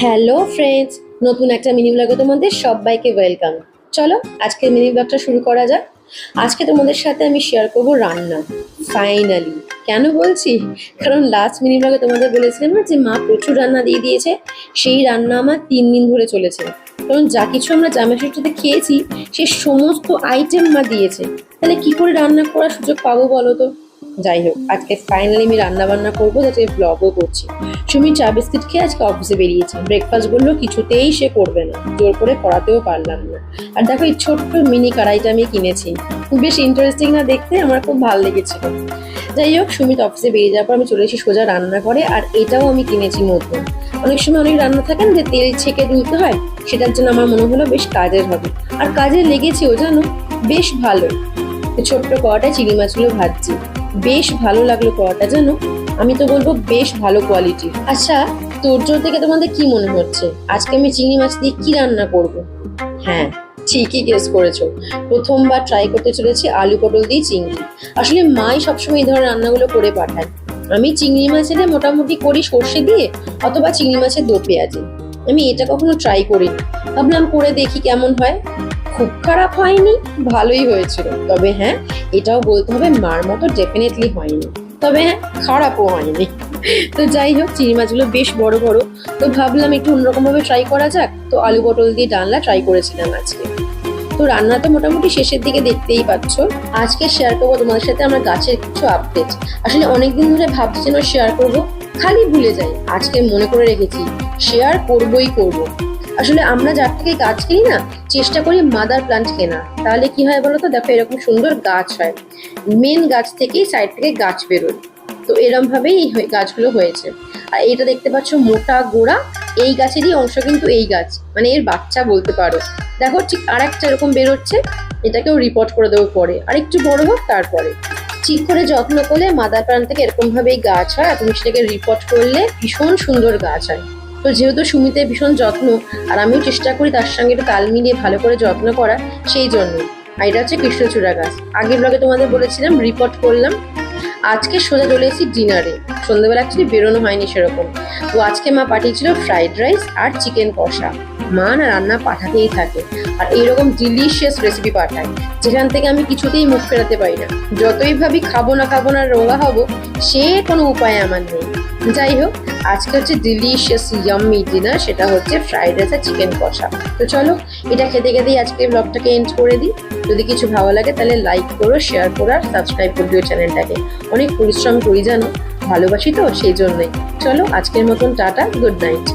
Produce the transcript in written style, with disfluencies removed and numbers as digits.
Hello friends, নতুন একটা mini ব্লগে তোমাদের সবাইকে ওয়েলকাম। চলো আজকের মিনি ব্লগটা শুরু করা যাক। আজকে তোমাদের সাথে আমি শেয়ার করব রান্না। ফাইনালি কেন বলছি, কারণ লাস্ট মিনি ব্লগে তোমাদের বলেছিলাম না যে মা প্রচুর রান্না দিয়ে দিয়েছে। সেই রান্না আমার 3 দিন ধরে চলেছে, কারণ যা কিছু আমরা জামাই ষষ্ঠীতে খেয়েছি সে সমস্ত আইটেম মা দিয়েছে। তাহলে কি করে রান্না করার সুযোগ পাবো বলো তো। যাই হোক, আজকে ফাইনালি আমি রান্না বান্না করবো, যাতে ব্লগও করছি। সুমি চা বিস্কিট খেয়ে আজকে অফিসে বেরিয়েছে। ব্রেকফাস্ট বললো কিছুতেই সে করবে না, জোর করে করাতেও পারলাম না। আর দেখো এই ছোট্ট মিনি কড়াইটা আমি কিনেছি, বেশ ইন্টারেস্টিং না দেখতে, আমার খুব ভালো লেগেছিল। যাই হোক, সুমিত অফিসে বেরিয়ে যাওয়ার পর আমি চলে এসেছি সোজা রান্না করে। আর এটাও আমি কিনেছি নতুন। অনেক সময় অনেক রান্না থাকে না যে তেল ছেঁকে ধুতে হয়, সেটার জন্য আমার মনে হলো বেশ কাজের হবে। আর কাজে লেগেছেও জানো, বেশ ভালো। ছোট্ট কড়াটায় চিংড়ি মাছগুলো ভাজছি, বেশ ভালো লাগলো কড়াটা জানো। আমি তো বলবো বেশ ভালো কোয়ালিটির। আচ্ছা, তোরজোর থেকে তোমাদের কি মনে হচ্ছে আজকে আমি চিংড়ি মাছ দিয়ে কি রান্না করব? হ্যাঁ, ঠিকই গেস করেছো, প্রথমবার ট্রাই করতে চলেছি আলু পটল দিয়ে চিংড়ি। আসলে মাই সবসময় এই ধরনের রান্নাগুলো করে পাঠায়। আমি চিংড়ি মাছের মোটামুটি করি সর্ষে দিয়ে অথবা চিংড়ি মাছের দো পেঁয়াজে। আমি এটা কখনো ট্রাই করিনি, ভাবলাম করে দেখি কেমন হয়। খুব খারাপ হয়নি, ভালোই হয়েছিল। তবে হ্যাঁ, এটাও বলতে হবে মার মতো ডেফিনেটলি হয়নি, তবে হ্যাঁ খারাপও হয়নি। তো যাই হোক, চিংড়ি মাছগুলো বেশ বড় বড়, তো ভাবলাম একটু অন্যরকম ভাবে ট্রাই করা যাক। তো আলু পটল দিয়ে ডালনা ট্রাই করেছিলাম আজকে। তো রান্না তো মোটামুটি শেষের দিকে, দেখতেই পাচ্ছ। আজকে শেয়ার করবো তোমাদের সাথে আমার গাছের কিছু আপডেট। আসলে অনেকদিন ধরে ভাবছি যেন শেয়ার করবো, খালি ভুলে যাই। আজকে মনে করে রেখেছি শেয়ার করবোই করবো। আসলে আমরা যার থেকে গাছ কিনি না, চেষ্টা করি মাদার প্লান্ট কেনা। তাহলে কি হয় বলো তো, দেখো এরকম সুন্দর গাছ হয়, মেন গাছ থেকেই সাইড থেকে গাছ বেরোয়। তো এরম ভাবেই এই গাছগুলো হয়েছে। আর এটা দেখতে পাচ্ছ মোটা গোড়া, এই গাছেরই অংশ কিন্তু এই গাছ, মানে এর বাচ্চা বলতে পারো। দেখো ঠিক আর একটা এরকম বেরোচ্ছে, এটাকেও রিপোর্ট করে দেবো পরে, আর একটু বড় হোক তারপরে। ঠিক করে যত্ন করলে মাদার প্লান্ট থেকে এরকম ভাবেই গাছ হয়। আর তুমি সেটাকে রিপোর্ট করলে ভীষণ সুন্দর গাছ হয়। তো যেহেতু সুমিতের ভীষণ যত্ন, আর আমিও চেষ্টা করি তার সঙ্গে একটু তাল মিলিয়ে ভালো করে যত্ন করা, সেই জন্য। আর এটা হচ্ছে কৃষ্ণচূড়া গাছ। আগের ব্লগে তোমাদের বলেছিলাম রিপোর্ট করলাম। আজকে সোজা চলে এসেছি ডিনারে। সন্ধ্যাবেলা অ্যাকচুয়ালি বেরোনো হয়নি সেরকম। তো আজকে মা পাঠিয়েছিল ফ্রাইড রাইস আর চিকেন কষা। মা না রান্না পাঠাতেই থাকে, আর এইরকম ডিলিশিয়াস রেসিপি পাঠায়, যেখান থেকে আমি কিছুতেই মুখ ফেরাতে পারি না। যতই ভাবি খাবো না রোগা হবো, সে কোনো উপায় আমার নেই। যাই হোক, আজকে হচ্ছে ডিলিশিয়াস ইয়াম্মি ডিনার, সেটা হচ্ছে ফ্রাইড রাইস আর চিকেন কষা। তো চলো এটা খেতে খেতেই আজকে ব্লগটাকে এন্ড করে দিই। যদি কিছু ভালো লাগে তাহলে লাইক করো, শেয়ার করো আর সাবস্ক্রাইব করে দিও চ্যানেলটাকে। অনেক পরিশ্রম করি জানো, ভালোবাসি তো সেই জন্যই। চলো আজকের মতন টাটা, গুড নাইট।